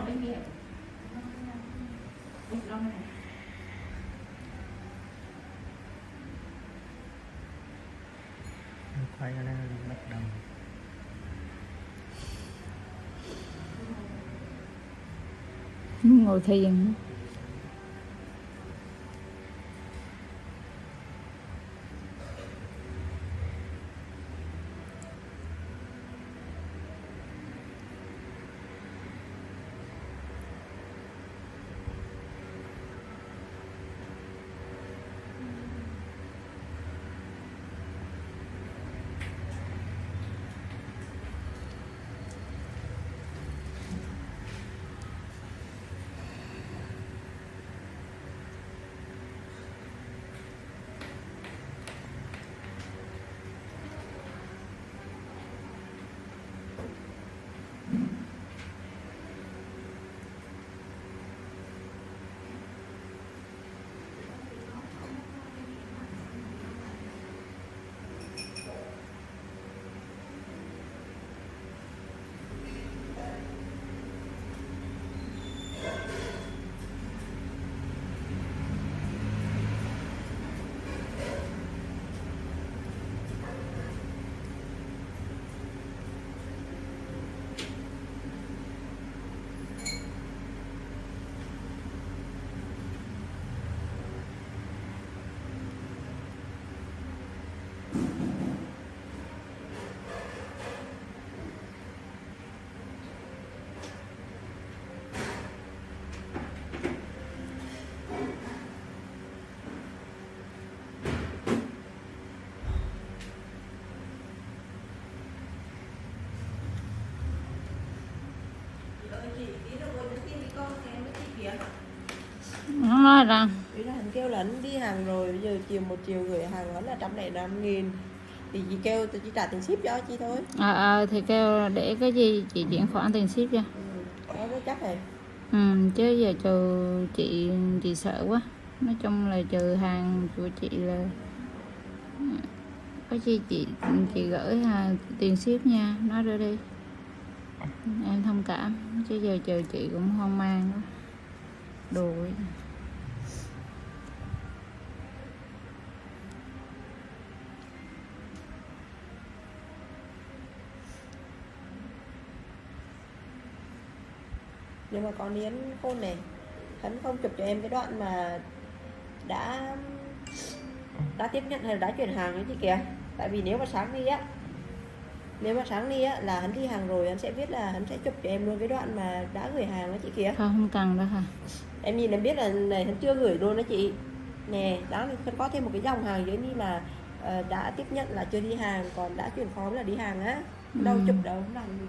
bên kia. Quay ra đây là bắt đầu. Ngồi thiền. Nó nói rằng ý là hắn kêu là hắn đi hàng rồi, bây giờ chiều 1 triệu gửi hàng hắn là 105.000 thì chị kêu tôi chỉ trả tiền ship cho chị thôi. thì kêu để cái gì chị chuyển khoản tiền ship cho. Đó nó chắc rồi. Chứ giờ trừ chị sợ quá. Nói chung là trừ hàng của chị là có gì chị gửi tiền ship nha, nói đưa đi em thông cảm, chứ giờ trừ chị cũng hoang mang đó. Đồ ấy. Nhưng mà con Yến khôn này, hắn không chụp cho em cái đoạn mà đã tiếp nhận hay là đã chuyển hàng ấy chị kìa. Tại vì nếu mà sáng đi á là hắn đi hàng rồi, hắn sẽ viết là hắn sẽ chụp cho em luôn cái đoạn mà đã gửi hàng đó chị kìa. Không cần đâu hả? Em nhìn em biết là này hắn chưa gửi luôn đó chị. Nè, đó có thêm một cái dòng hàng dưới như là đã tiếp nhận là chưa đi hàng, còn đã chuyển phó là đi hàng á. Đâu chụp đâu, không làm gì.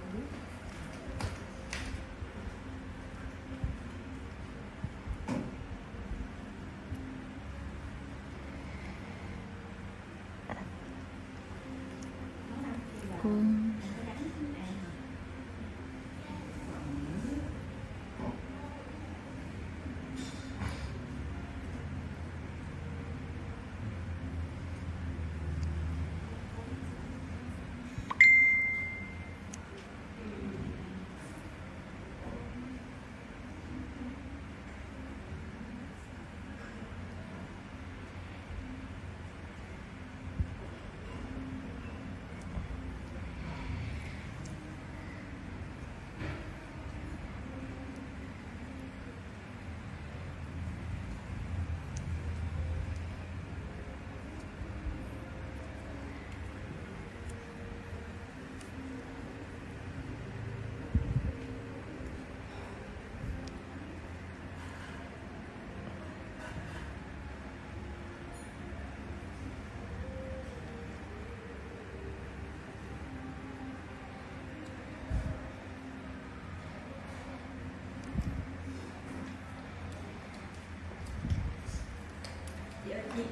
Chị,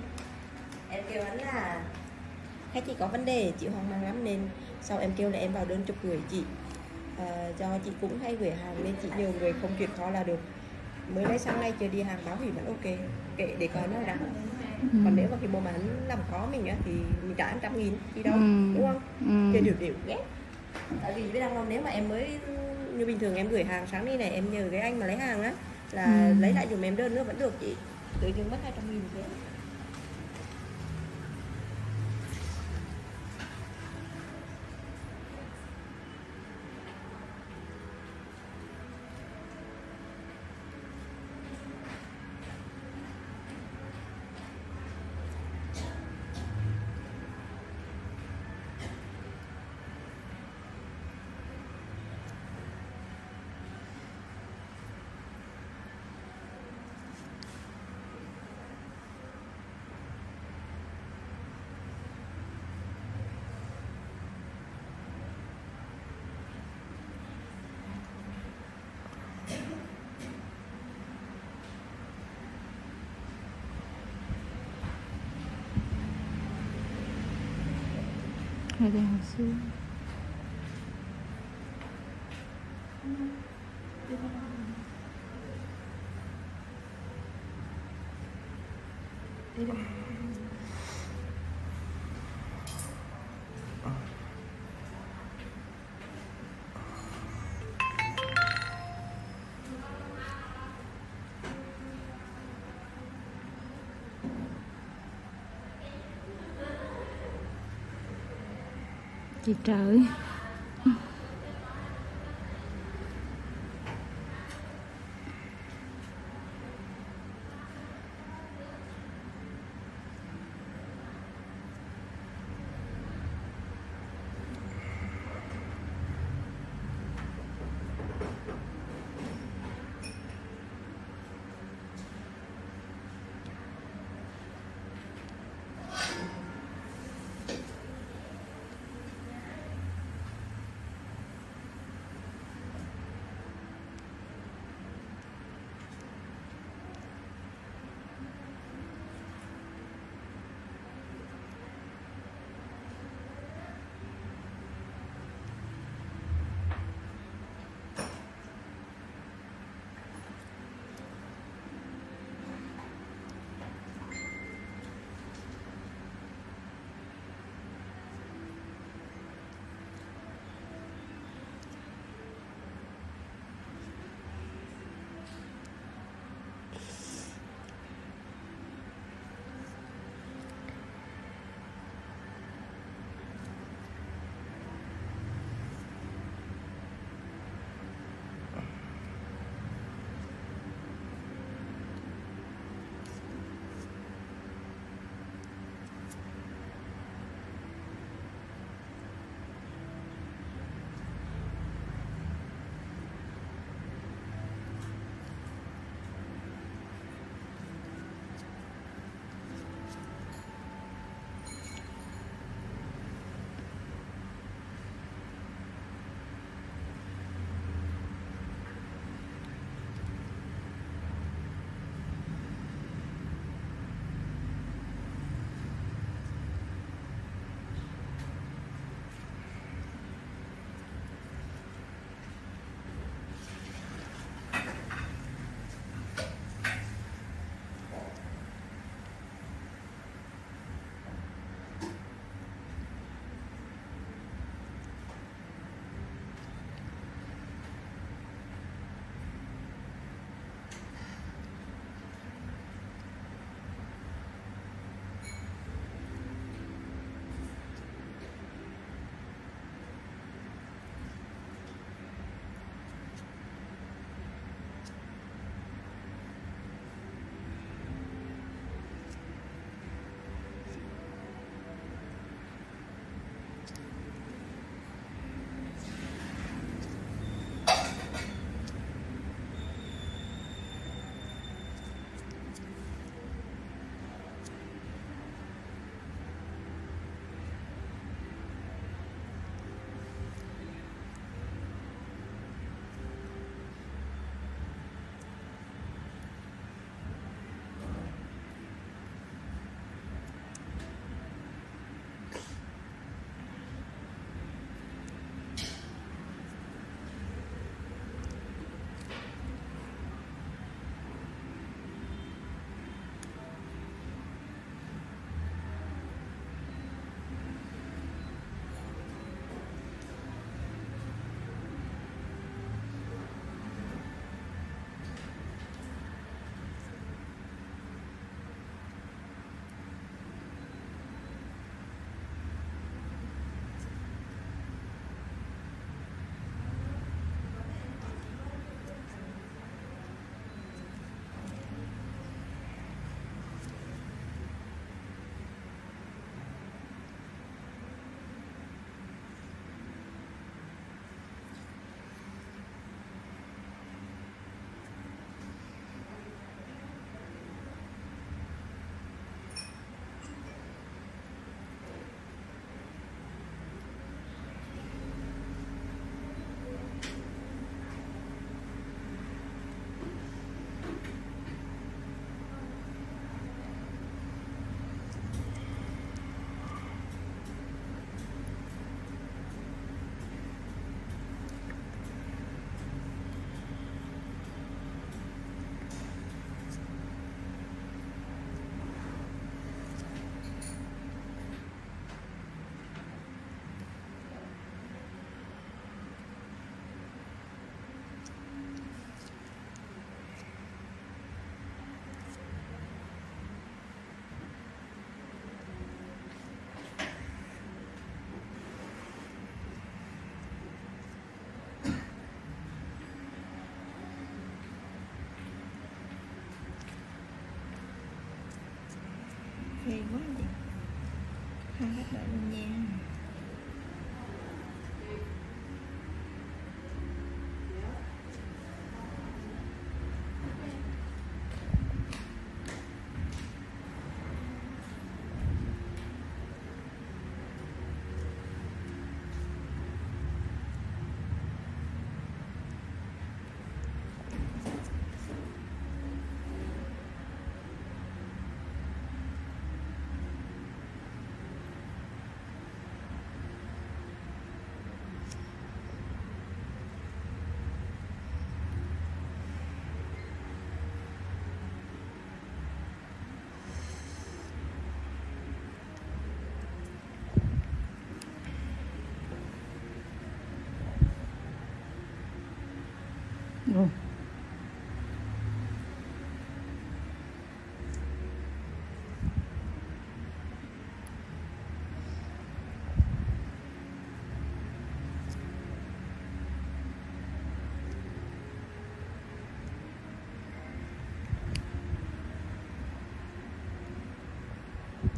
em kêu hắn là khách chị có vấn đề, chị hoang mang lắm nên sau em kêu là em vào đơn chụp gửi chị, cho chị cũng hay gửi hàng nên chị nhiều người không chuyển kho là được. Mới lấy sáng nay chưa đi hàng báo hủy vẫn ok, kệ để coi nó đã. Còn nếu mà cái bộ mà hắn làm khó mình á thì mình trả 100.000 đi đâu, đúng không? Chưa điều ghét. Tại vì biết đâu nếu mà em mới như bình thường em gửi hàng sáng đi này, em nhờ cái anh mà lấy hàng á là lấy lại giùm em đơn nữa vẫn được chị. Tự dưng mất 200.000 thế. Hai đây học sinh. Chị trời. Ghê quá chị. Hai cách đợi luôn nha. Ồ.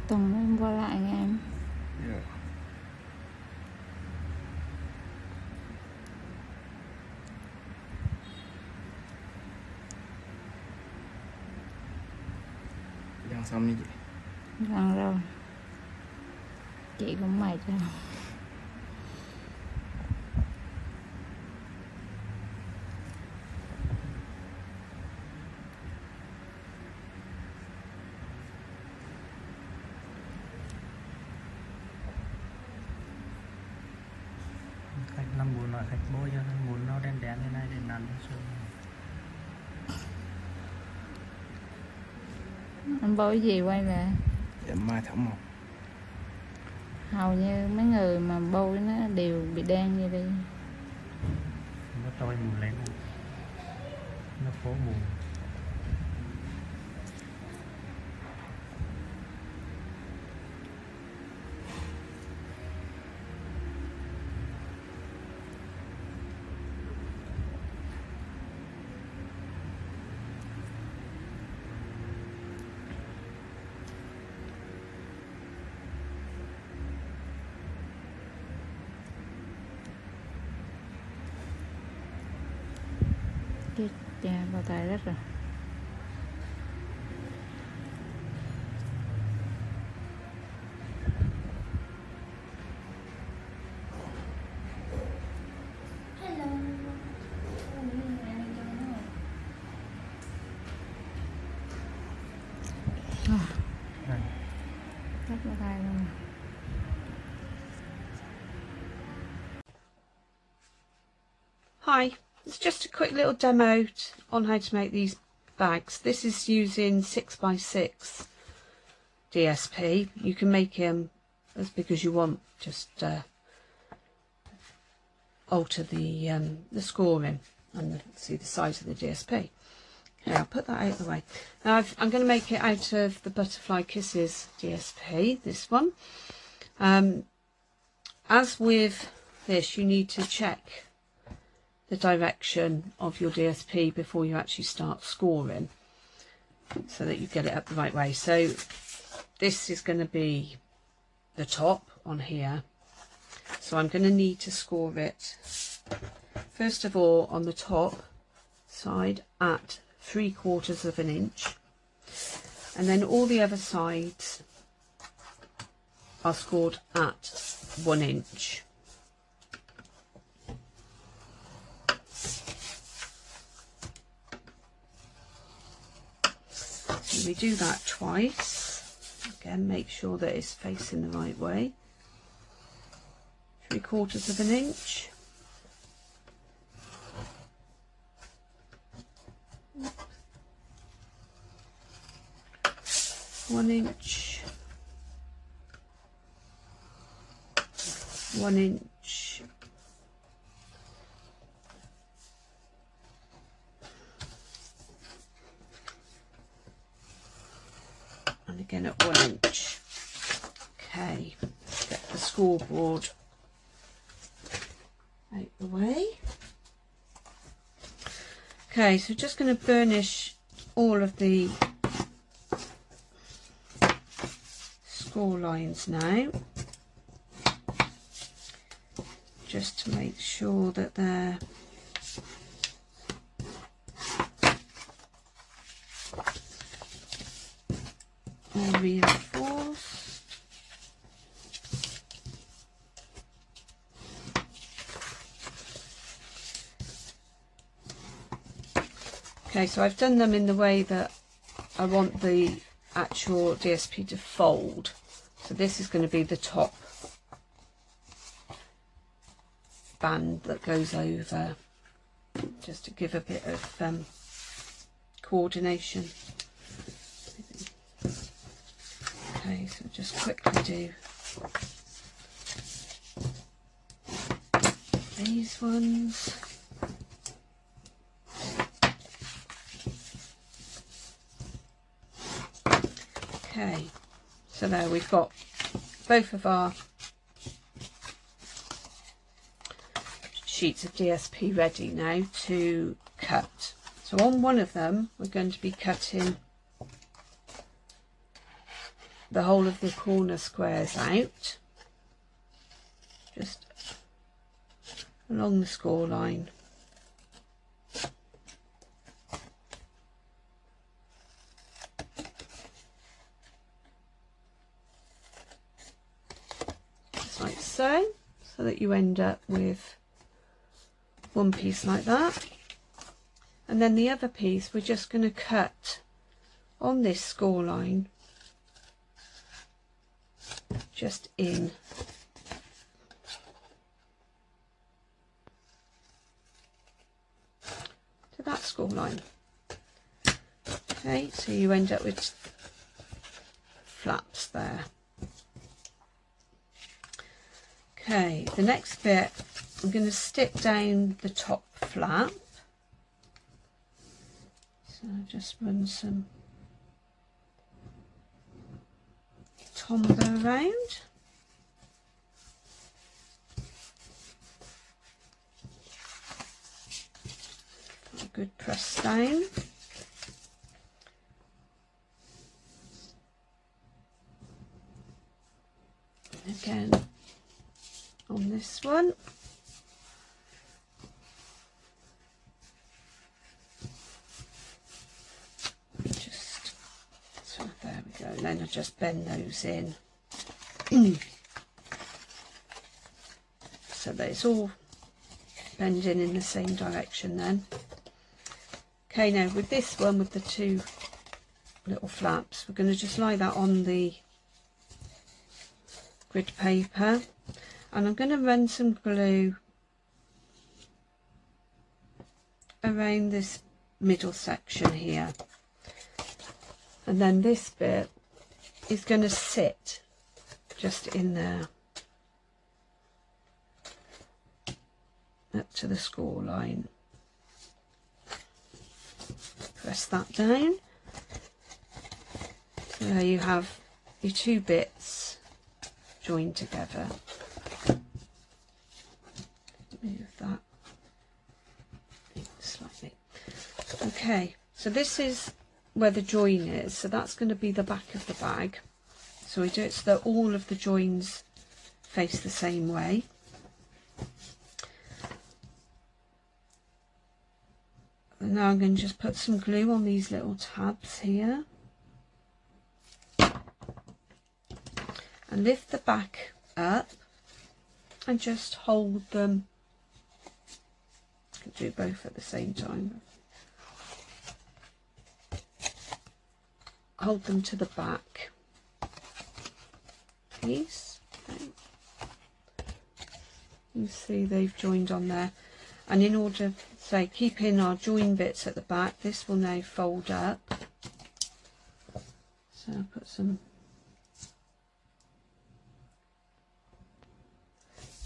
Tuần em qua lại nha em. Dạ. Dần xong đi chị. Gần rồi. Chị cũng mệt rồi. Khách làm bún nói khách bôi cho bún nó đen đen thế này để nắn xuống. Anh bôi gì quay là Em mai thảo mộc. hầu như mấy người mà bôi nó đều bị đen như đi. Nó trôi mùn lên. Nó phố mùn. Cái bao tay rất rồi. Đây. Rất bao tay luôn. Hi, it's just a quick little demo on how to make these bags. This is using 6x6 DSP. You can make them as big as you want, just alter the scoring and see the size of the DSP. Okay, I'll put that out of the way. Now I'm going to make it out of the Butterfly Kisses DSP, this one. As with this, you need to check the direction of your DSP before you actually start scoring so that you get it up the right way. So this is going to be the top on here, so I'm going to need to score it first of all on the top side at 3/4 of an inch, and then all the other sides are scored at 1 inch. We do that twice. Again, make sure that it's facing the right way. 3/4 of an inch. One inch. 1 inch. And again at 1 inch. Okay, get the scoreboard out the way. Okay, so just going to burnish all of the score lines now, just to make sure that they're all reinforced. Okay, so I've done them in the way that I want the actual DSP to fold. So this is going to be the top band that goes over, just to give a bit of coordination. Okay, so just quickly do these ones. Okay, so there we've got both of our sheets of DSP ready now to cut. So on one of them we're going to be cutting the whole of the corner squares out, just along the score line. Just like so, so that you end up with one piece like that. And then the other piece we're just going to cut on this score line, just in to that score line. Okay, so you end up with flaps there. Okay, the next bit, I'm going to stick down the top flap. So just run some Tombow around. A good press down. Again on this one. Just so there we go. And then I just bend those in so that it's all bending in the same direction then. Okay, now with this one, with the two little flaps, we're going to just lie that on the grid paper, and I'm going to run some glue around this middle section here, and then this bit is going to sit just in there up to the score line. Press that down. So there you have your two bits joined together. Move that slightly. Okay, so this is where the join is, so that's going to be the back of the bag. So we do it so that all of the joins face the same way. And now I'm going to just put some glue on these little tabs here and lift the back up and just hold them. I can do both at the same time. Hold them to the back piece. Okay. You see they've joined on there, and in order, say, keeping our join bits at the back, this will now fold up. So I'll put some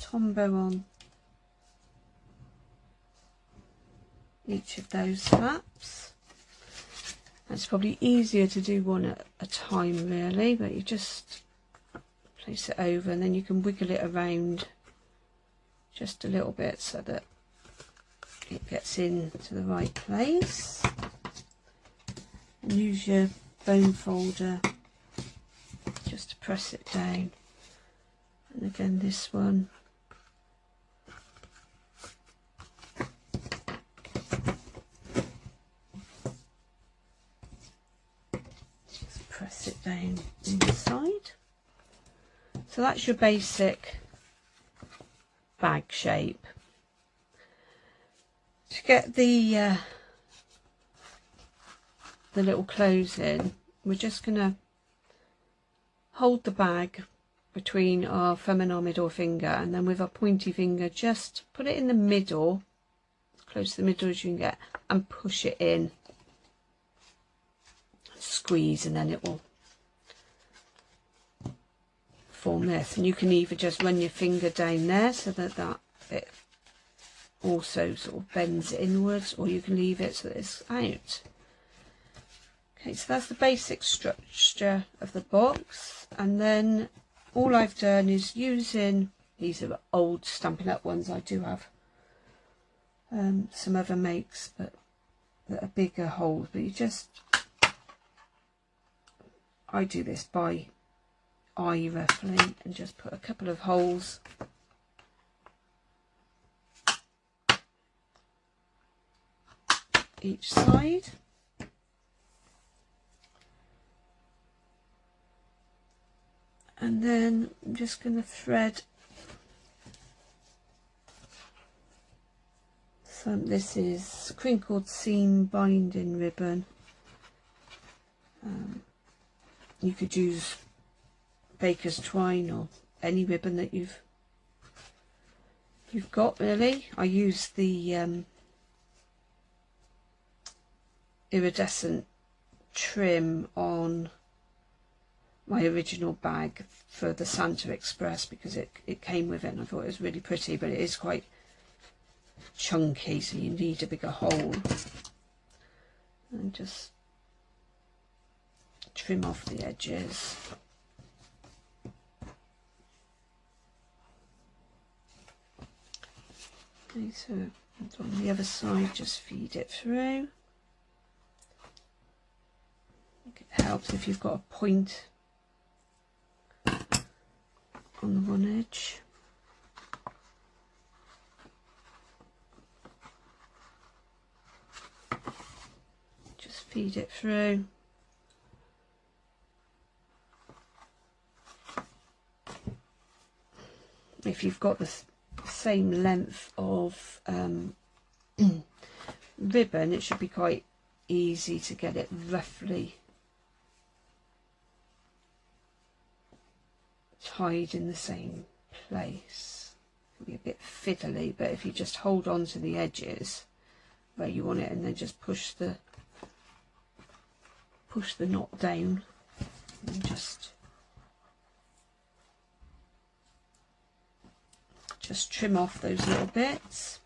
Tombow on each of those flaps. It's probably easier to do one at a time really, but you just place it over and then you can wiggle it around just a little bit so that it gets into the right place. And use your bone folder just to press it down. And again this one. Just press it down inside. So that's your basic bag shape. To get the little close in, we're just going to hold the bag between our thumb and our middle finger, and then with our pointy finger just put it in the middle, as close to the middle as you can get, and push it in. Squeeze, and then it will form this. And you can either just run your finger down there so that it also sort of bends inwards, or you can leave it so that it's out. Okay, so that's the basic structure of the box, and then all I've done is using, these are old Stampin' Up ones, I do have some other makes but that are bigger holes, but you just, I do this by eye roughly, and just put a couple of holes each side. And then I'm just going to thread some, this is crinkled seam binding ribbon. You could use baker's twine or any ribbon that you've got really. I use the iridescent trim on my original bag for the Santa Express because it came with it, and I thought it was really pretty, but it is quite chunky, so you need a bigger hole. And just trim off the edges. Okay, so on the other side, just feed it through. It helps if you've got a point on the one edge. Just feed it through. If you've got the same length of ribbon, it should be quite easy to get it roughly tied in the same place. It can be a bit fiddly, but if you just hold on to the edges where you want it, and then just push the knot down, and just trim off those little bits.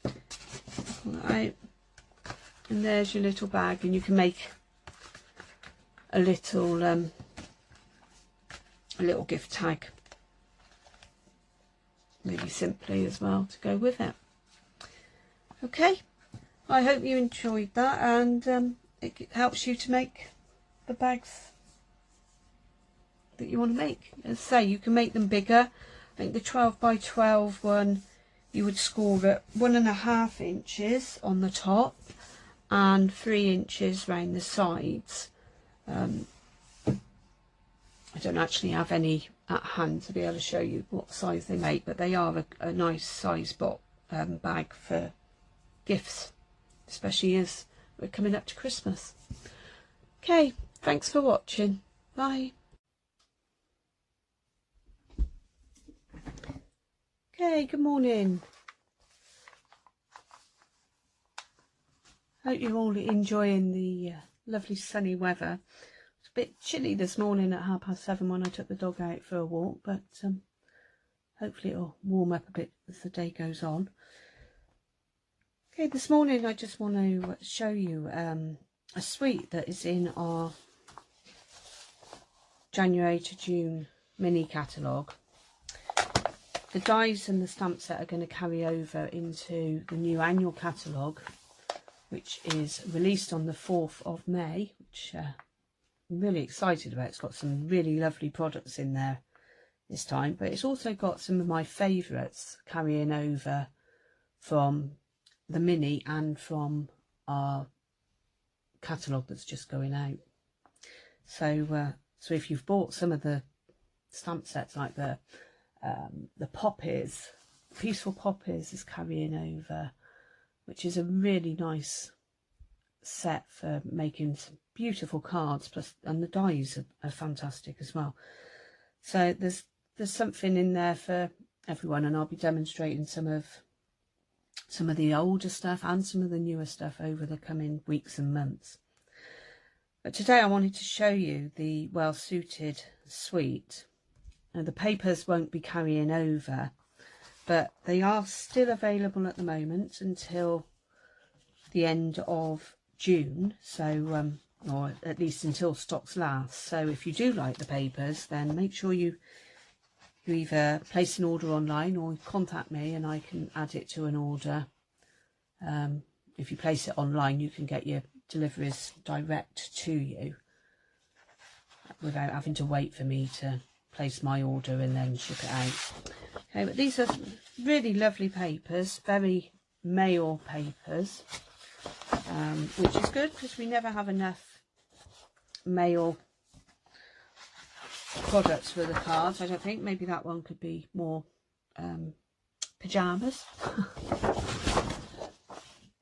Pull that out, and there's your little bag, and you can make a little gift tag really simply as well to go with it. Okay, I hope you enjoyed that, and it helps you to make the bags that you want to make. As I say, you can make them bigger. I think the 12 by 12 one, you would score at 1.5 inches on the top and 3 inches round the sides. I don't actually have any at hand to be able to show you what size they make, but they are a nice size bag for gifts, especially as we're coming up to Christmas. Okay, thanks for watching. Bye. Okay, good morning. Hope you're all enjoying the lovely sunny weather. It's a bit chilly this morning at 7:30 when I took the dog out for a walk, but hopefully it'll warm up a bit as the day goes on. Okay, this morning I just want to show you a suite that is in our January to June mini catalogue. The dies and the stamp set are going to carry over into the new annual catalogue, which is released on the 4th of May, which I'm really excited about. It's got some really lovely products in there this time, but it's also got some of my favourites carrying over from the mini and from our catalogue that's just going out. So so if you've bought some of the stamp sets, like the poppies, Peaceful Poppies is carrying over, which is a really nice set for making some beautiful cards, plus, and the dies are fantastic as well. So there's something in there for everyone, and I'll be demonstrating some of the older stuff and some of the newer stuff over the coming weeks and months. But today I wanted to show you the Well Suited suite. Now, the papers won't be carrying over, but they are still available at the moment until the end of June, so or at least until stocks last. So if you do like the papers, then make sure you either place an order online or contact me and I can add it to an order. If you place it online, you can get your deliveries direct to you without having to wait for me to place my order and then ship it out. Okay, but these are really lovely papers, very mail papers, which is good because we never have enough mail products for the cards. I don't think. Maybe that one could be more pyjamas.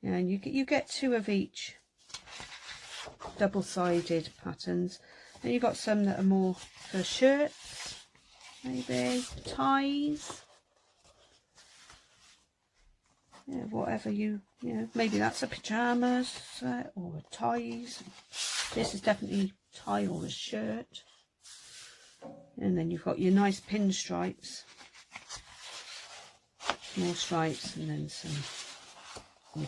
Yeah, and you get 2 of each double-sided patterns, and you've got some that are more for shirts, maybe ties. Yeah, whatever you know, maybe that's a pyjamas set or a ties. This is definitely a tie or a shirt. And then you've got your nice pinstripes, more stripes, and then some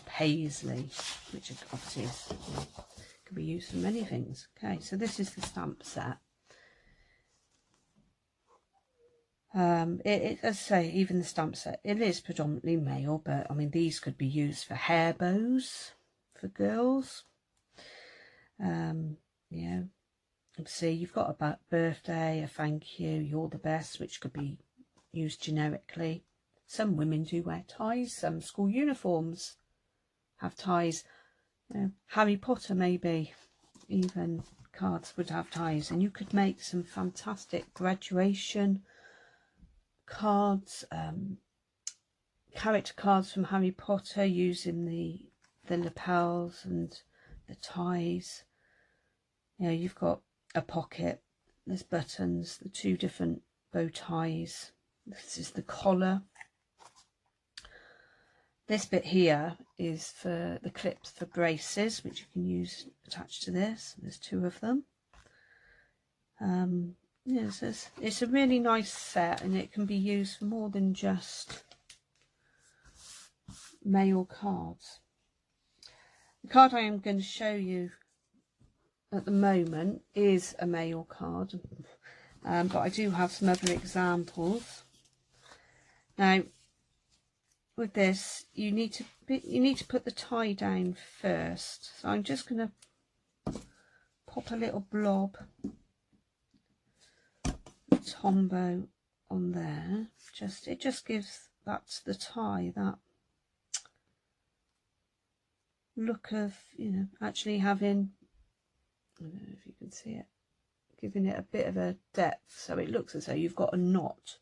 paisley, which obviously is, can be used for many things. Okay, so this is the stamp set. As I say, even the stamp set, it is predominantly male, but I mean these could be used for hair bows for girls. Yeah, see, you've got a birthday, a thank you, you're the best, which could be used generically. Some women do wear ties, some school uniforms have ties. Harry Potter, maybe even cards would have ties, and you could make some fantastic graduation cards, character cards from Harry Potter using the lapels and the ties. You know, you've got a pocket, there's buttons, the 2 different bow ties, this is the collar. This bit here is for the clips for braces, which you can use attached to this. There's 2 of them. Yes, it's a really nice set, and it can be used for more than just mail cards. The card I am going to show you at the moment is a mail card, but I do have some other examples. Now, with this, you need to put the tie down first. So I'm just going to pop a little blob Tombow on there. It just gives the tie that look of, you know, actually having, I don't know if you can see it, giving it a bit of a depth, so it looks as though you've got a knot.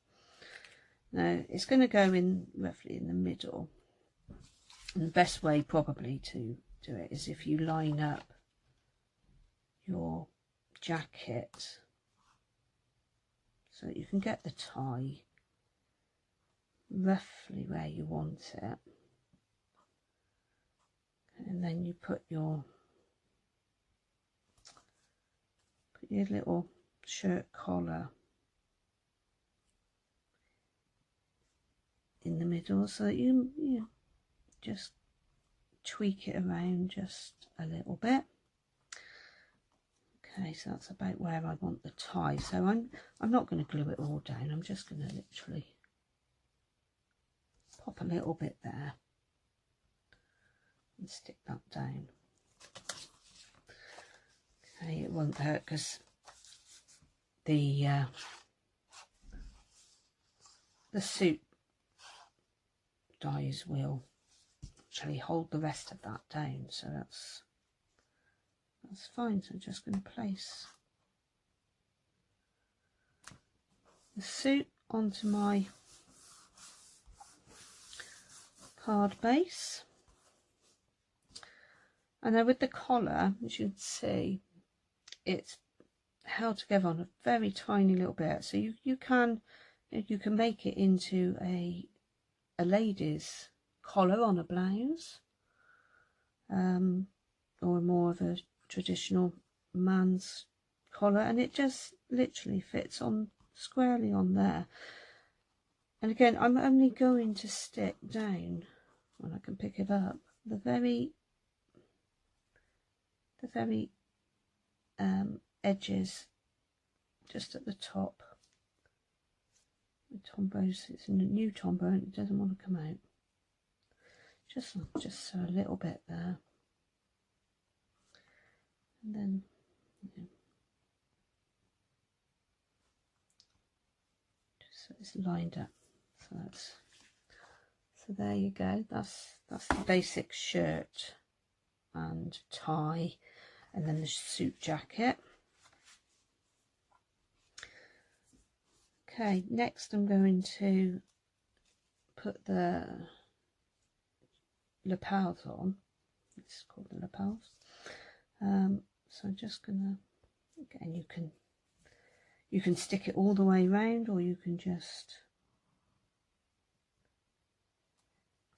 Now it's going to go in roughly in the middle, and the best way probably to do it is if you line up your jacket so that you can get the tie roughly where you want it, and then you put your little shirt collar in the middle, so that you just tweak it around just a little bit. Okay, so that's about where I want the tie. So I'm not going to glue it all down. I'm just going to literally pop a little bit there and stick that down. Hey, it won't hurt because the suit dies will actually hold the rest of that down, so that's fine. So I'm just going to place the suit onto my card base, and then with the collar, as you can see, it's held together on a very tiny little bit, so you can make it into a lady's collar on a blouse, or more of a traditional man's collar, and it just literally fits on squarely on there. And again, I'm only going to stick down when I can pick it up the very edges, just at the top. The Tombows, it's a new Tombow and it doesn't want to come out. Just so a little bit there, and then just so it's lined up. So there you go. That's the basic shirt and tie, and then the suit jacket. Okay, next I'm going to put the lapels on. It's called the lapels. So I'm just gonna, again, you can stick it all the way around, or you can just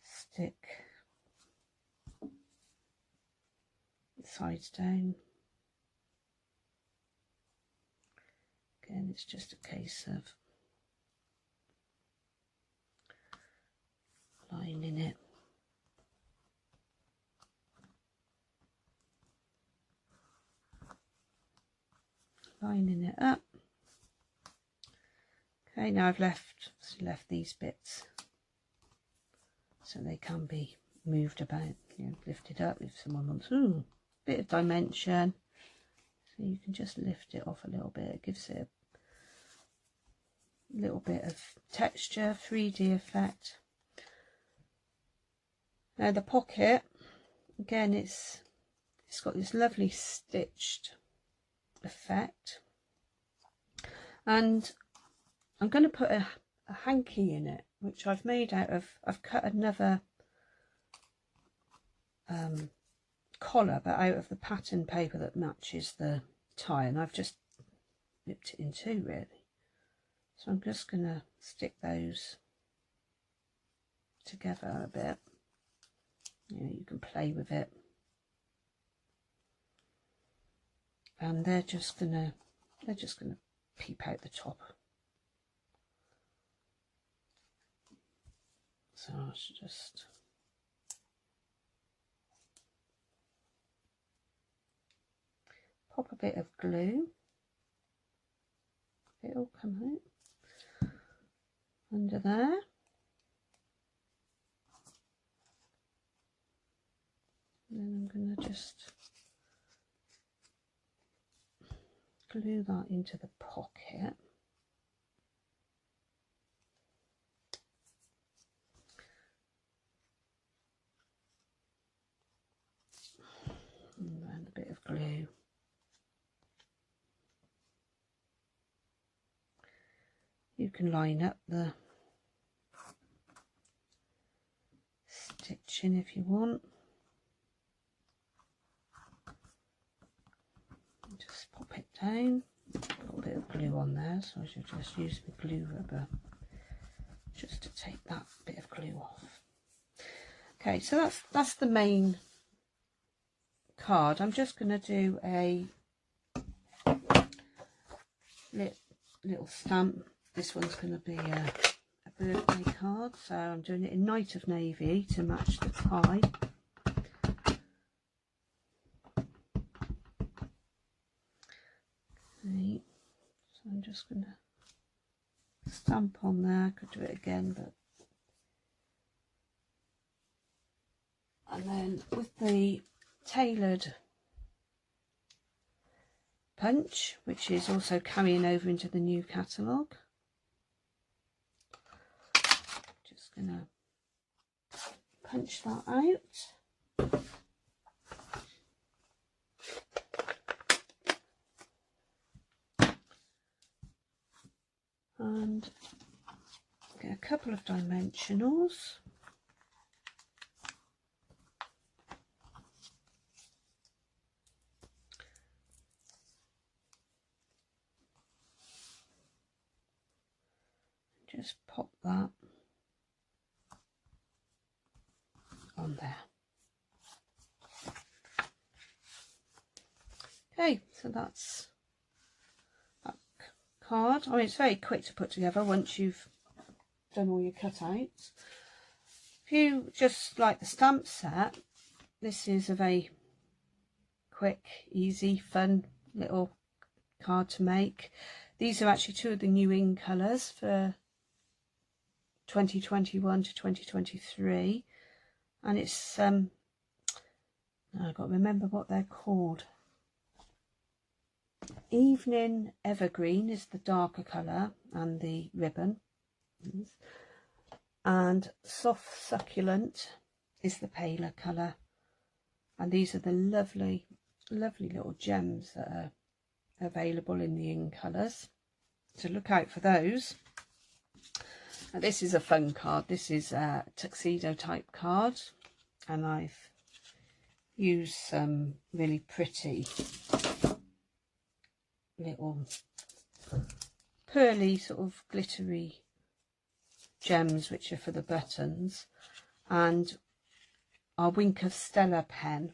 stick the sides down. Again, it's just a case of lining it. Lining it up. Okay, now I've left these bits so they can be moved about, lifted up if someone wants a bit of dimension. So you can just lift it off a little bit. It gives it a little bit of texture, 3D effect. Now the pocket, again, it's got this lovely stitched effect, and I'm going to put a hanky in it, which I've made out of, I've cut another collar, but out of the pattern paper that matches the tie, and I've just ripped it in two really. So I'm just going to stick those together a bit. You can play with it, and they're just gonna peep out the top. So I should just pop a bit of glue. It'll come out under there. And then I'm going to just glue that into the pocket. And a bit of glue. You can line up the stitching if you want. Just pop it down. Got a bit of glue on there, so I should just use my glue rubber just to take that bit of glue off. Okay, so that's the main card. I'm just going to do a little stamp. This one's going to be a birthday card, so I'm doing it in Night of Navy to match the tie. Okay, so I'm just going to stamp on there. I could do it again, but and then with the tailored punch, which is also carrying over into the new catalogue. Just gonna punch that out. And get a couple of dimensionals. Just pop that on there. Okay, so that's that card. I mean, it's very quick to put together once you've done all your cutouts. If you just like the stamp set, this is a very quick, easy, fun little card to make. These are actually two of the new in colours for 2021 to 2023, and it's I've got to remember what they're called. Evening Evergreen is the darker colour and the ribbon, and Soft Succulent is the paler colour, and these are the lovely little gems that are available in the in colours, so look out for those. Now, this is a fun card. This is a tuxedo type card, and I've used some really pretty little pearly sort of glittery gems which are for the buttons, and our Wink of Stella pen,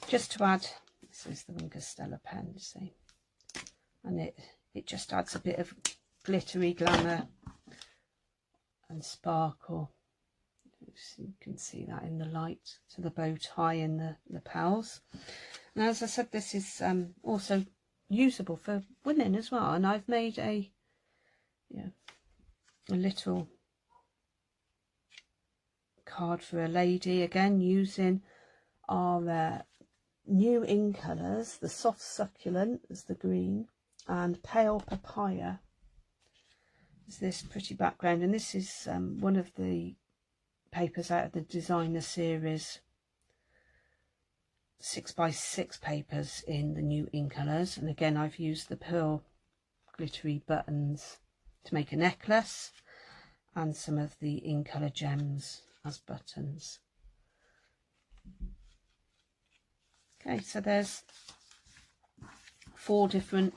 just to add. This is the Wink of Stella pen, you see, and it just adds a bit of glittery glamour and sparkle. You can see that in the light, to the bow tie and the lapels. Now, as I said, this is also usable for women as well, and I've made a little card for a lady, again using our new in colours. The Soft Succulent is the green, and Pale Papaya is this pretty background, and this is one of the papers out of the designer series, 6x6 papers in the new in colours. And again, I've used the pearl glittery buttons to make a necklace, and some of the in colour gems as buttons. Okay, so there's 4 different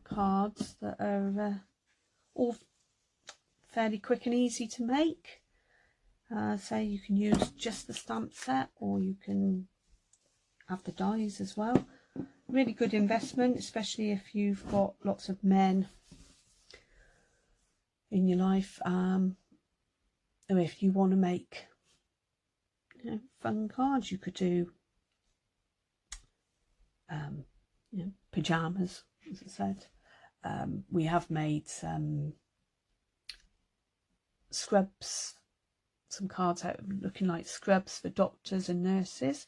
cards that are all fairly quick and easy to make. So you can use just the stamp set, or you can have the dies as well. Really good investment, especially if you've got lots of men in your life, or if you want to make fun cards. You could do pyjamas, as I said. We have made some scrubs, some cards out looking like scrubs for doctors and nurses,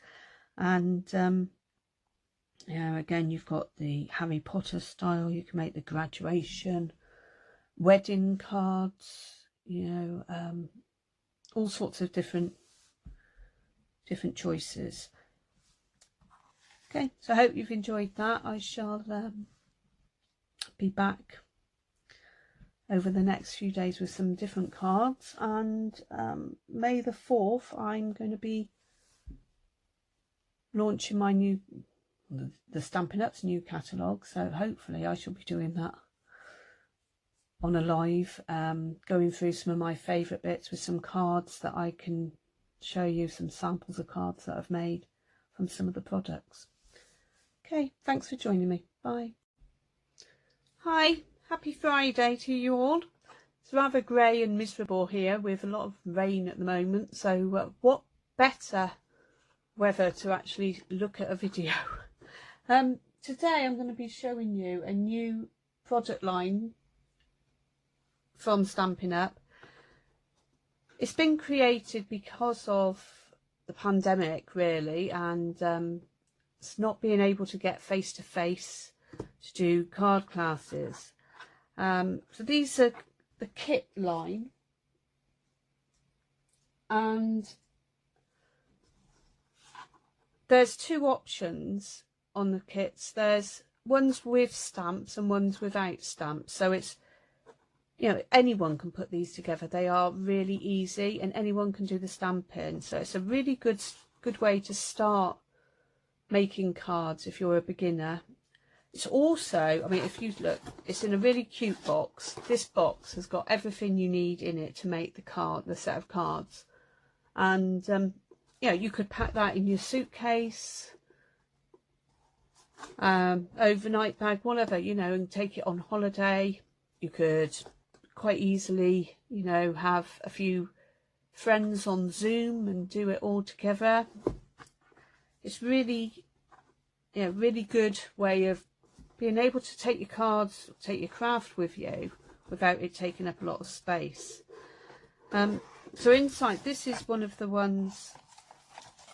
and again, you've got the Harry Potter style. You can make the graduation, wedding cards, all sorts of different choices. Okay, so I hope you've enjoyed that. I shall be back over the next few days with some different cards, and May the 4th I'm going to be launching my the Stampin' Up's new catalogue, so hopefully I shall be doing that on a live, going through some of my favourite bits with some cards that I can show you, some samples of cards that I've made from some of the products. Okay, thanks for joining me. Bye. Hi, happy Friday to you all. It's rather grey and miserable here with a lot of rain at the moment, so what better weather to actually look at a video. Today I'm going to be showing you a new product line from Stampin' Up. It's been created because of the pandemic really, and it's not being able to get face to face to do card classes. So these are the kit line, and there's two options on the kits. There's ones with stamps and ones without stamps, so it's, you know, anyone can put these together. They are really easy and anyone can do the stamping, so it's a really good way to start making cards if you're a beginner. It's also, I mean, if you look, it's in a really cute box. This box has got everything you need in it to make the set of cards. And you know, you could pack that in your suitcase, overnight bag, whatever, you know, and take it on holiday. You could quite easily, you know, have a few friends on Zoom and do it all together. It's really, you know, really good way of being able to take your cards, take your craft with you without it taking up a lot of space. So inside, this is one of the ones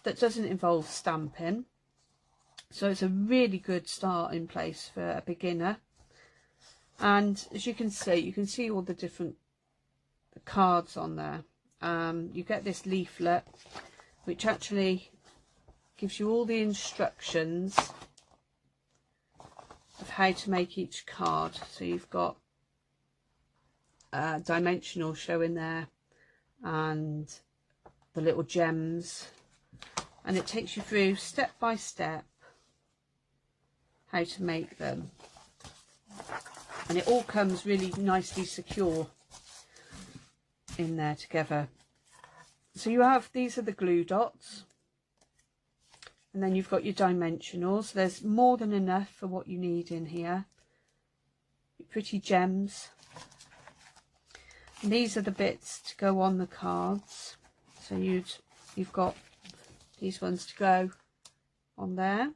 that doesn't involve stamping, so it's a really good starting place for a beginner. And as you can see all the different cards on there. You get this leaflet which actually gives you all the instructions of how to make each card. So you've got dimensional showing there and the little gems, and it takes you through step by step how to make them, and it all comes really nicely secure in there together. So you have, these are the glue dots, and then you've got your dimensionals. There's more than enough for what you need in here. Pretty gems. And these are the bits to go on the cards. So you've got these ones to go on there.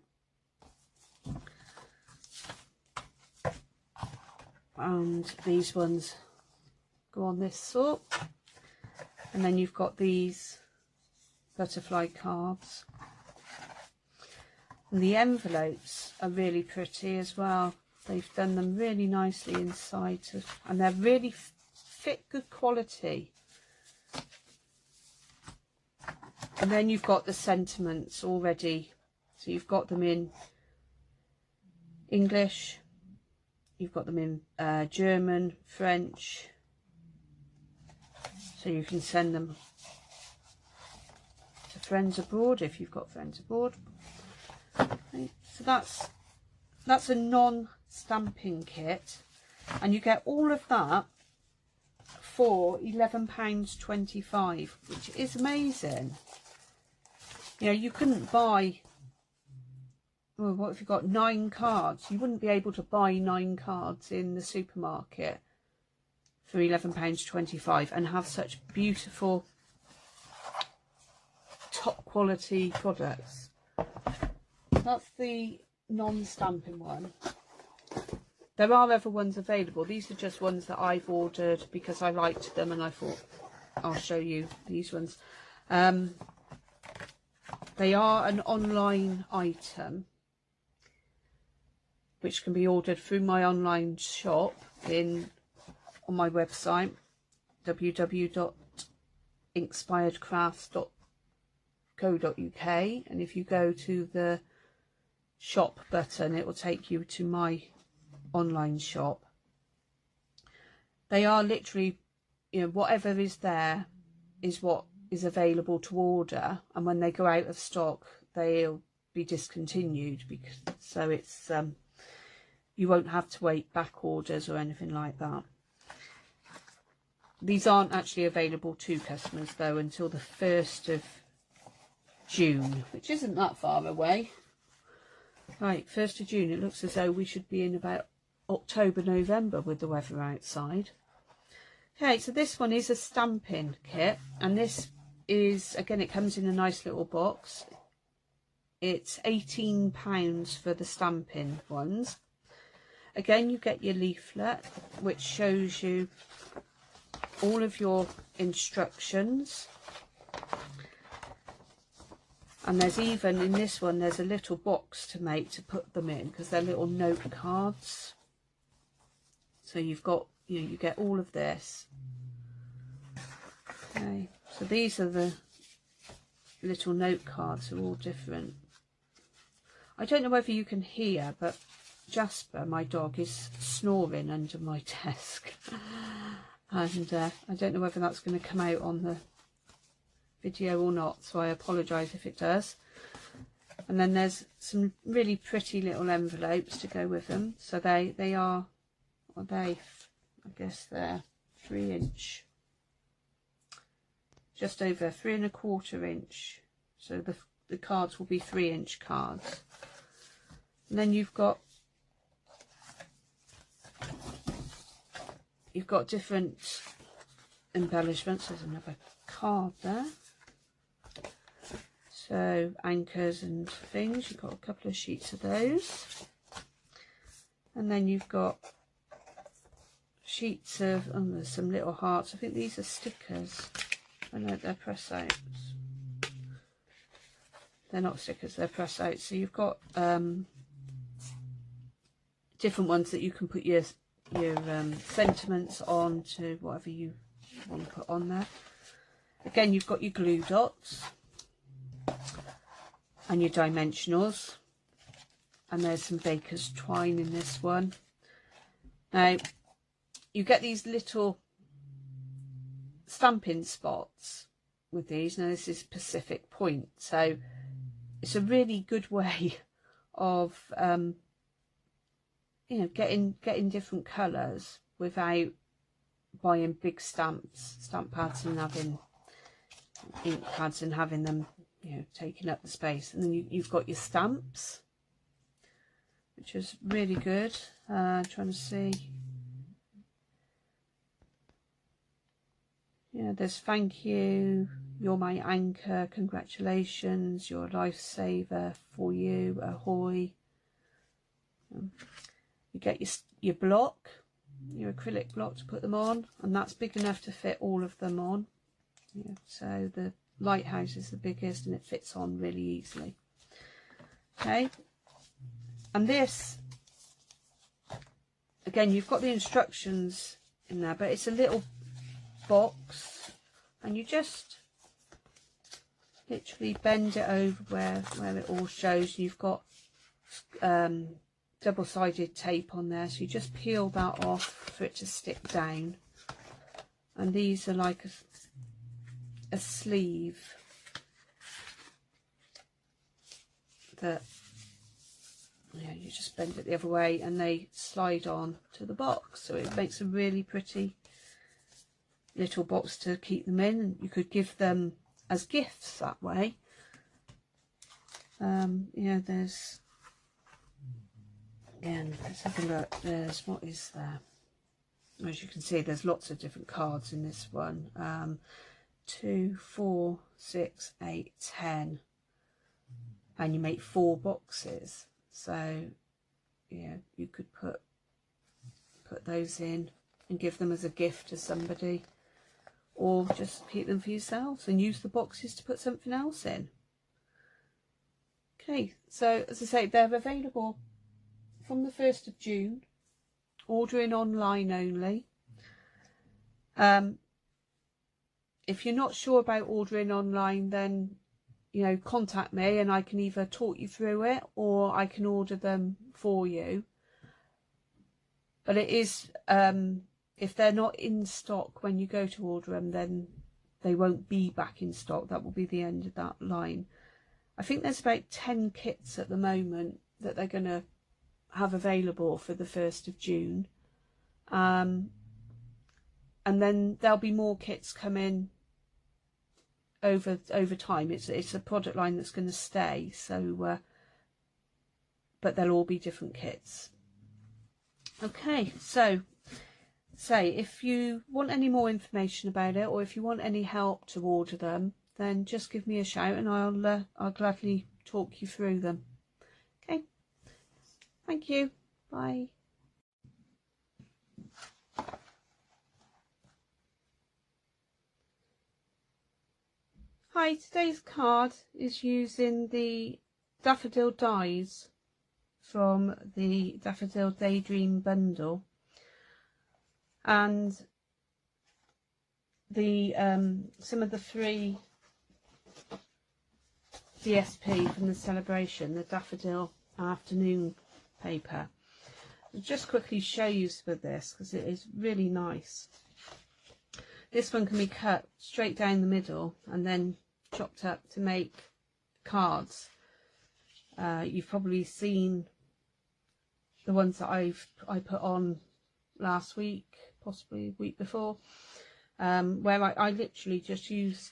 And these ones go on this sort. And then you've got these butterfly cards. And the envelopes are really pretty as well. They've done them really nicely inside, and they're really fit, good quality. And then you've got the sentiments already. So you've got them in English, you've got them in German, French. So you can send them to friends abroad if you've got friends abroad. Okay, so that's a non-stamping kit, and you get all of that for £11.25, which is amazing. You know, you couldn't buy, well, what if you got 9 cards? You wouldn't be able to buy 9 cards in the supermarket for £11.25 and have such beautiful top quality products. That's the non-stamping one. There are other ones available. These are just ones that I've ordered because I liked them and I thought I'll show you these ones. They are an online item which can be ordered through my online shop on my website, www.inkspiredcrafts.co.uk, and if you go to the shop button, it will take you to my online shop. They are literally, you know, whatever is there is what is available to order, and when they go out of stock they'll be discontinued, because so it's you won't have to wait back orders or anything like that. These aren't actually available to customers though until the 1st of June, which isn't that far away. Right, 1st of June, it looks as though we should be in about October, November with the weather outside. Okay, so this one is a stamping kit, and this is, again, it comes in a nice little box. It's £18 for the stamping ones. Again, you get your leaflet, which shows you all of your instructions. And there's even in this one, there's a little box to make to put them in, because they're little note cards. So you've got, you know, you get all of this. Okay, so these are the little note cards, they're all different. I don't know whether you can hear, but Jasper, my dog, is snoring under my desk. And I don't know whether that's going to come out on the video or not, so I apologise if it does. And then there's some really pretty little envelopes to go with them. So they are, well, I guess they're 3-inch, just over 3¼ inch. So the cards will be 3-inch cards. And then you've got different embellishments. There's another card there. So anchors and things, you've got a couple of sheets of those. And then you've got sheets of, oh, there's some little hearts. I think these are stickers. I know they're press outs. They're not stickers, they're press outs. So you've got different ones that you can put your sentiments on, to whatever you want to put on there. Again, you've got your glue dots and your dimensionals, and there's some baker's twine in this one. Now you get these little stamping spots with these. Now this is Pacific Point, so it's a really good way of you know, getting different colours without buying big stamp pads and having ink pads and having them, you know, taking up the space. And then you've got your stamps, which is really good. Trying to see. Yeah, there's thank you, you're my anchor, congratulations, you're a lifesaver, for you, ahoy. You get your block, your acrylic block to put them on, and that's big enough to fit all of them on. Yeah, so the lighthouse is the biggest and it fits on really easily. Okay, and this, again, you've got the instructions in there, but it's a little box, and you just literally bend it over where it all shows. You've got double-sided tape on there, so you just peel that off for it to stick down. And these are like a sleeve that, yeah, you just bend it the other way and they slide on to the box, so it makes a really pretty little box to keep them in, and you could give them as gifts that way. Yeah, there's, again, let's have a look. There's, what is there? As you can see, there's lots of different cards in this one. 2, 4, 6, 8, 10, and you make 4 boxes. So yeah, you could put those in and give them as a gift to somebody, or just keep them for yourselves and use the boxes to put something else in. Okay, so as I say, they're available from the 1st of June, ordering online only. If you're not sure about ordering online, then, you know, contact me and I can either talk you through it or I can order them for you. But it is, if they're not in stock when you go to order them, then they won't be back in stock. That will be the end of that line. I think there's about 10 kits at the moment that they're going to have available for the 1st of June. And then there'll be more kits coming over time. It's a product line that's going to stay, so but they'll all be different kits. Okay, so if you want any more information about it, or if you want any help to order them, then just give me a shout and I'll gladly talk you through them. Okay, thank you, bye. Hi, today's card is using the daffodil dies from the Daffodil Daydream bundle, and the some of the free DSP from the celebration, the Daffodil Afternoon paper. I'll just quickly show you some of this because it is really nice. This one can be cut straight down the middle and then chopped up to make cards. You've probably seen the ones that I put on last week, possibly the week before, where I literally just used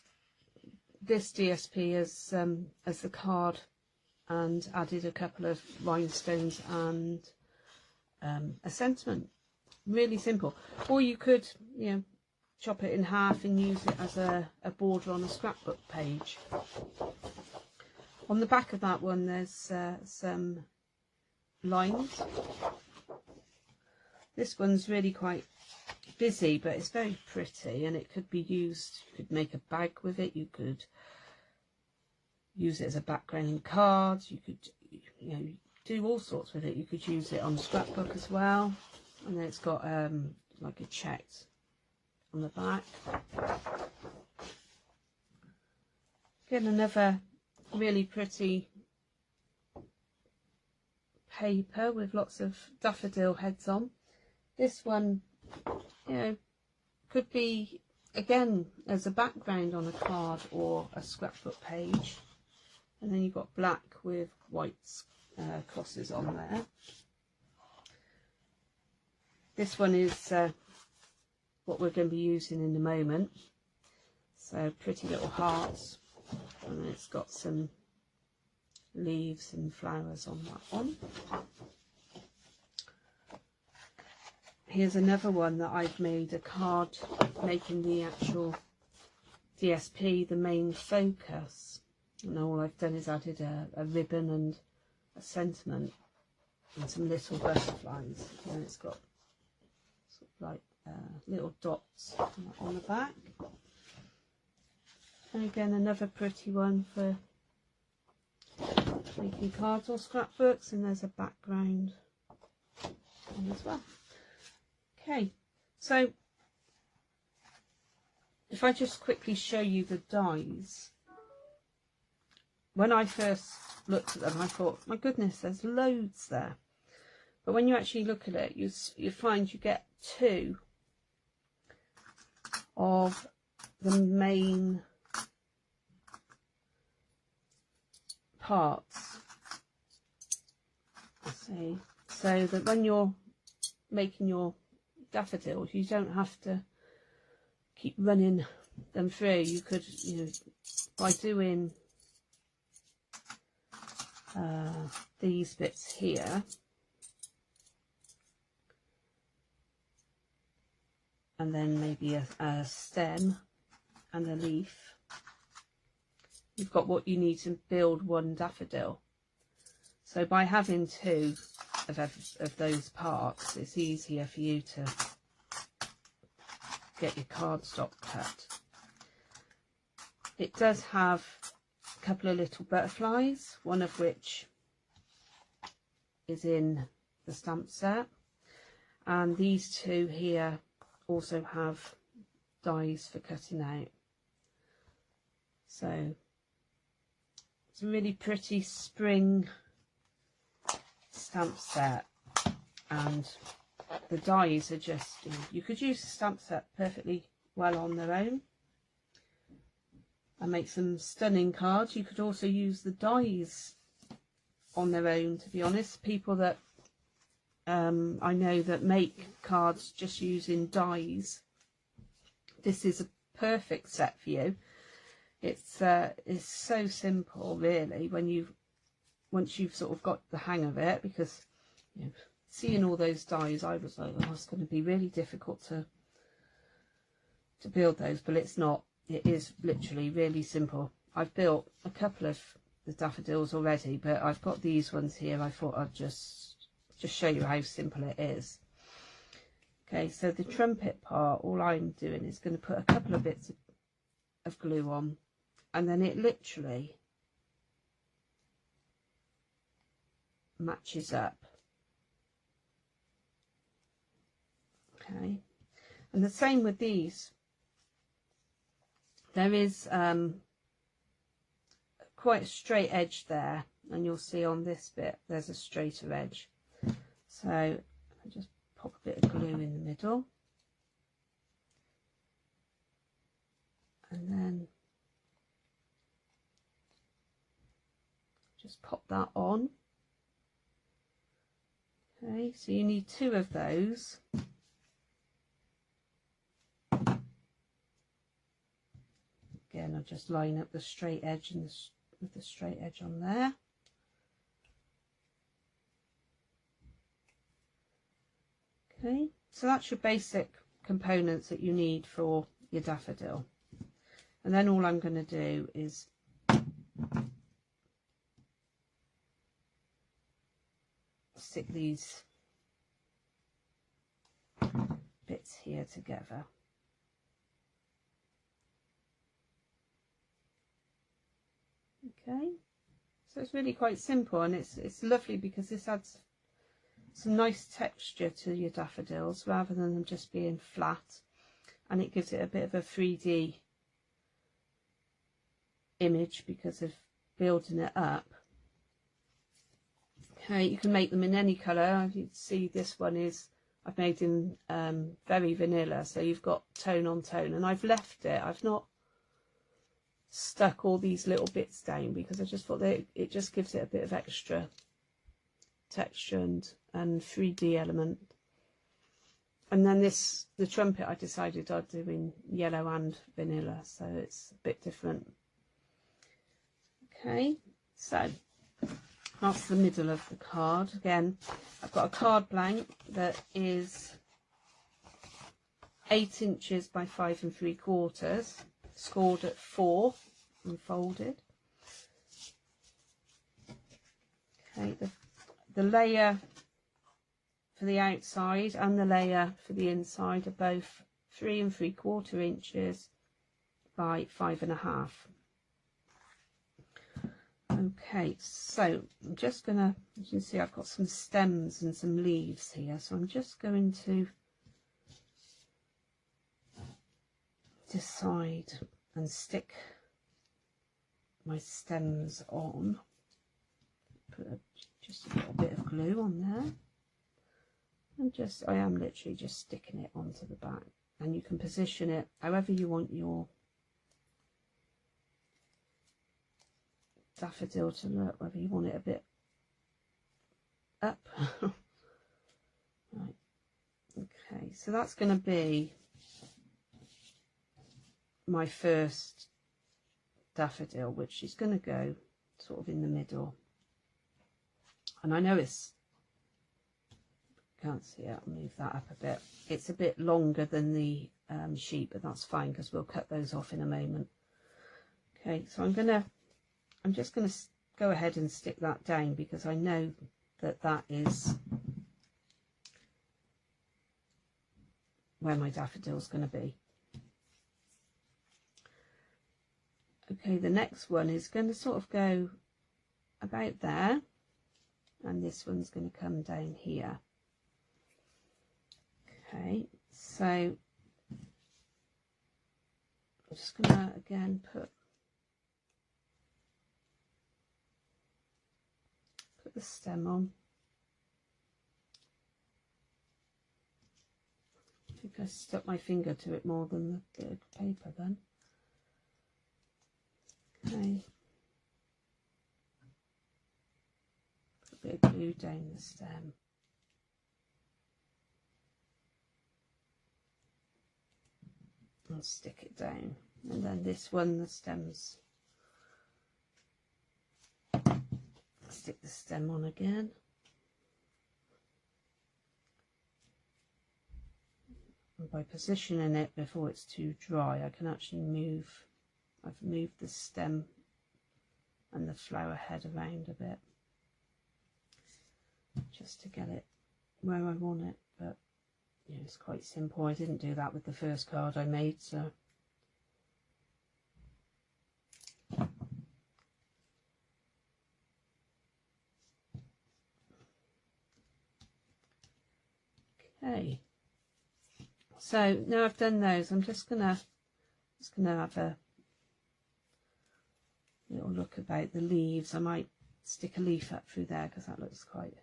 this DSP as the card and added a couple of rhinestones and a sentiment. Really simple. Or you could, you know, chop it in half and use it as a border on a scrapbook page. On the back of that one there's some lines. This one's really quite busy, but it's very pretty, and it could be used, you could make a bag with it, you could use it as a background in cards, you could, you know, do all sorts with it. You could use it on scrapbook as well, and then it's got like a checked on the back. Again, another really pretty paper with lots of daffodil heads on. This one, you know, could be again as a background on a card or a scrapbook page, and then you've got black with white crosses on there. This one is what we're going to be using in a moment. So pretty little hearts, and it's got some leaves and flowers on that one. Here's another one that I've made a card making the actual DSP the main focus, and all I've done is added a ribbon and a sentiment and some little butterflies, and it's got sort of like little dots on the back. And again, another pretty one for making cards or scrapbooks, and there's a background on as well. Okay, so if I just quickly show you the dies. When I first looked at them, I thought, my goodness, there's loads there. But when you actually look at it, you find you get two of the main parts. See, so that when you're making your daffodils, you don't have to keep running them through. You could, you know, by doing these bits here, and then maybe a stem and a leaf, you've got what you need to build one daffodil. So by having two of those parts, it's easier for you to get your cardstock cut. It does have a couple of little butterflies, one of which is in the stamp set, and these two here also have dies for cutting out. So it's a really pretty spring stamp set, and the dies are just, you could use the stamp set perfectly well on their own and make some stunning cards. You could also use the dies on their own, to be honest. People that I know that make cards just using dies, this is a perfect set for you. It's so simple, really, once you've sort of got the hang of it, because, you know, seeing all those dies, I was like, oh, it's going to be really difficult to build those, but it's not. It is literally really simple. I've built a couple of the daffodils already, but I've got these ones here. I thought I'd just show you how simple it is. Okay, so the trumpet part, all I'm doing is going to put a couple of bits of glue on, and then it literally matches up. Okay, and the same with these. There is quite a straight edge there, and you'll see on this bit there's a straighter edge. So I just pop a bit of glue in the middle, and then just pop that on. Okay, so you need 2 of those. Again, I'll just line up the straight edge and with the straight edge on there. Okay, so that's your basic components that you need for your daffodil. And then all I'm going to do is stick these bits here together. Okay, so it's really quite simple, and it's lovely because this adds some nice texture to your daffodils rather than them just being flat, and it gives it a bit of a 3D image because of building it up. Okay, you can make them in any colour. You can see this one is, I've made in very vanilla, so you've got tone on tone, and I've left it, I've not stuck all these little bits down because I just thought that it just gives it a bit of extra texture and 3D element. And then the trumpet I decided I'd do in yellow and vanilla, so it's a bit different. Okay, so that's the middle of the card. Again, I've got a card blank that is 8 inches by 5 3/4, scored at 4 and folded. Okay, the layer for the outside and the layer for the inside are both 3 3/4 inches by 5 1/2. Okay, so I'm just gonna, as you can see, I've got some stems and some leaves here, so I'm just going to decide and stick my stems on. Put just a little bit of glue on there, and I am literally just sticking it onto the back, and you can position it however you want your daffodil to look, whether you want it a bit up. Right, okay, so that's going to be my first daffodil, which is going to go sort of in the middle. And I know can't see it, I'll move that up a bit. It's a bit longer than the sheet, but that's fine because we'll cut those off in a moment. Okay, so I'm just going to go ahead and stick that down because I know that is where my daffodil is going to be. Okay, the next one is going to sort of go about there, and this one's going to come down here. Okay, so I'm just going to again put the stem on. I think I stuck my finger to it more than the bit of paper then. Okay, put a bit of glue down the stem. And stick it down, and then this one, the stems, stick the stem on again. And by positioning it before it's too dry, I can actually I've moved the stem and the flower head around a bit just to get it where I want it, but yeah, it's quite simple. I didn't do that with the first card I made, so Okay, so now I've done those, I'm just gonna have a little look about the leaves. I might stick a leaf up through there because that looks quite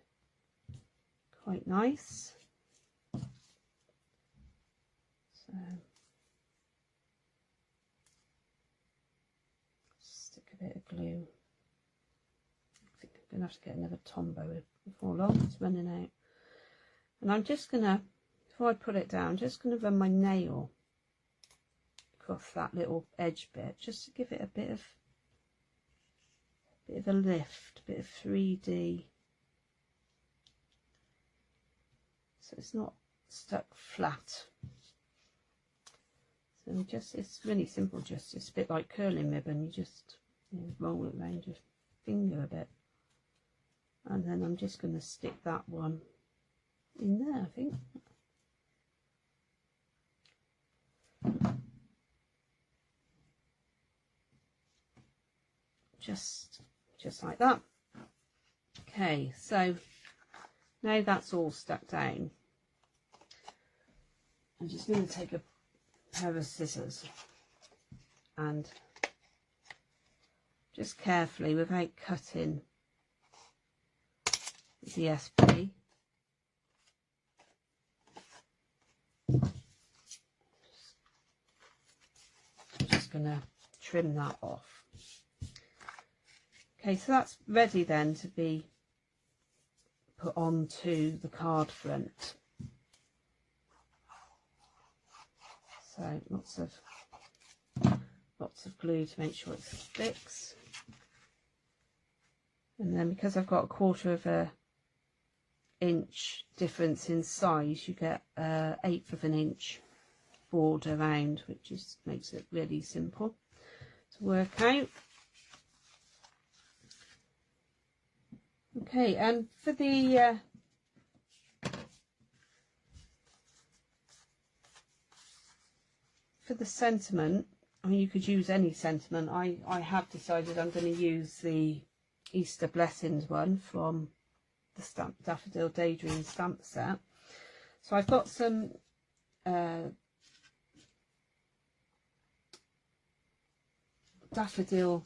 nice. So stick a bit of glue. I think I'm gonna have to get another Tombow before long, it's running out. And I'm just gonna, before I put it down, I'm just gonna run my nail across that little edge bit just to give it a bit of a lift, a bit of 3D, so it's not stuck flat. So just, it's really simple, just it's a bit like curling ribbon, you just roll it around your finger a bit, and then I'm just going to stick that one in there, I think. Just like that. Okay, so now that's all stuck down, I'm just going to take a pair of scissors and just carefully, without cutting the DSP, I'm just going to trim that off. Okay, so that's ready then to be put onto the card front. So lots of glue to make sure it sticks. And then because I've got a 1/4 inch difference in size, you get 1/8 inch border around, which just makes it really simple to work out. Okay, and for the sentiment, I mean, you could use any sentiment. I have decided I'm going to use the Easter Blessings one from the Daffodil Daydream stamp set. So I've got some Daffodil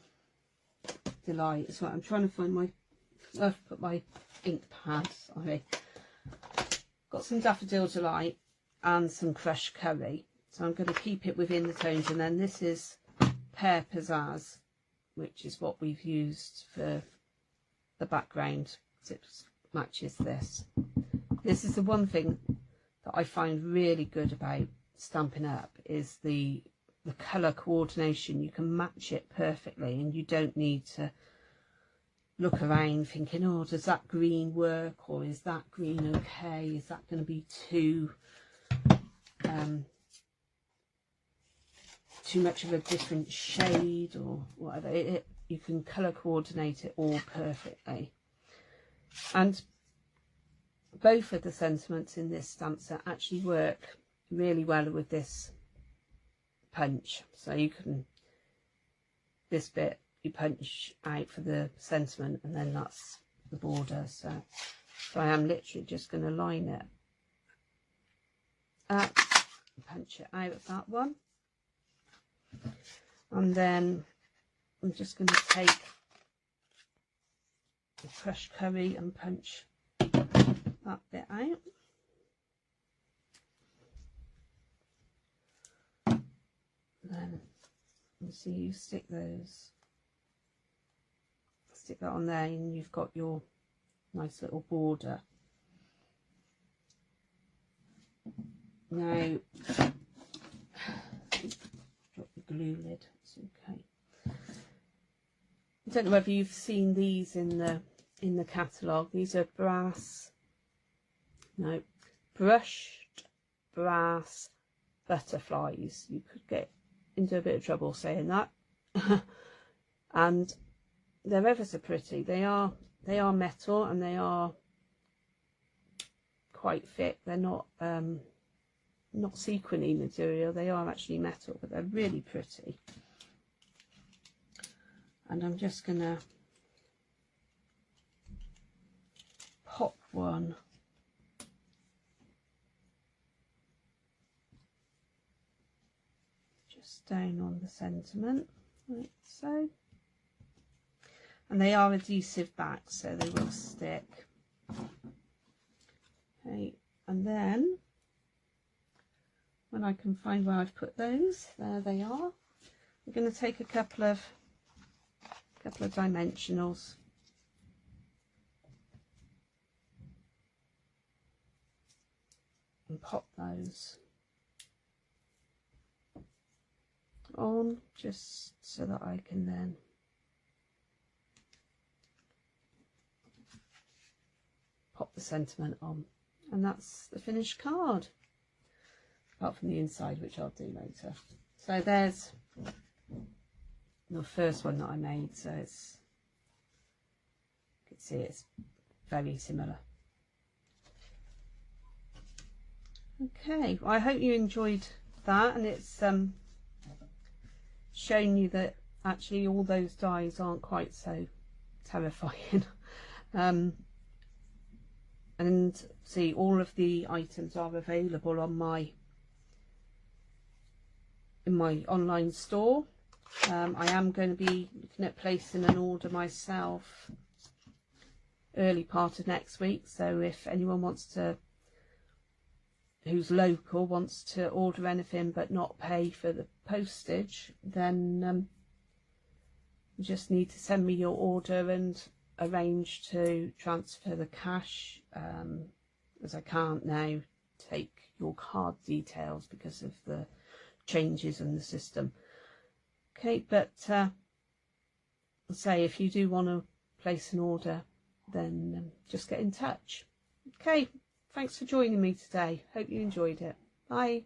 Delight. It's what I'm trying to find my, I've put my ink pad, sorry. Got some Daffodil Delight and some Crushed Curry. So I'm going to keep it within the tones, and then this is Pear Pizzazz, which is what we've used for the background, because it matches this. This is the one thing that I find really good about Stampin' Up, is the colour coordination. You can match it perfectly, and you don't need to look around thinking, oh, does that green work, or is that green okay, is that going to be too much of a different shade or whatever. You can colour coordinate it all perfectly. And both of the sentiments in this stamp set actually work really well with this punch. So you can, this bit you punch out for the sentiment, and then that's the border. So I am literally just going to line it up, punch it out of that one. And then I'm just going to take the Crushed Curry and punch that bit out. Then you see, you stick that on there, and you've got your nice little border. Now, drop the glue lid, it's okay. I don't know whether you've seen these in the catalogue. These are brushed brass butterflies. You could get into a bit of trouble saying that. And they're ever so pretty. They are metal, and they are quite thick. They're not sequiny material, they are actually metal, but they're really pretty. And I'm just gonna pop one down on the sentiment, like so. And they are adhesive back, so they will stick. Okay, and then when I can find where I've put those, there they are. We're going to take a couple of dimensionals. And pop those on, just so that I can then pop the sentiment on, and that's the finished card, apart from the inside, which I'll do later. So there's the first one that I made, so it's, you can see it's very similar. Okay, well, I hope you enjoyed that, and it's shown you that actually all those dies aren't quite so terrifying. And see, all of the items are available on in my online store. I am going to be looking at placing an order myself early part of next week, so if anyone wants to, who's local, wants to order anything but not pay for the postage, then you just need to send me your order and arrange to transfer the cash, as I can't now take your card details because of the changes in the system. Okay, but say if you do want to place an order, then just get in touch. Okay, thanks for joining me today. Hope you enjoyed it. Bye.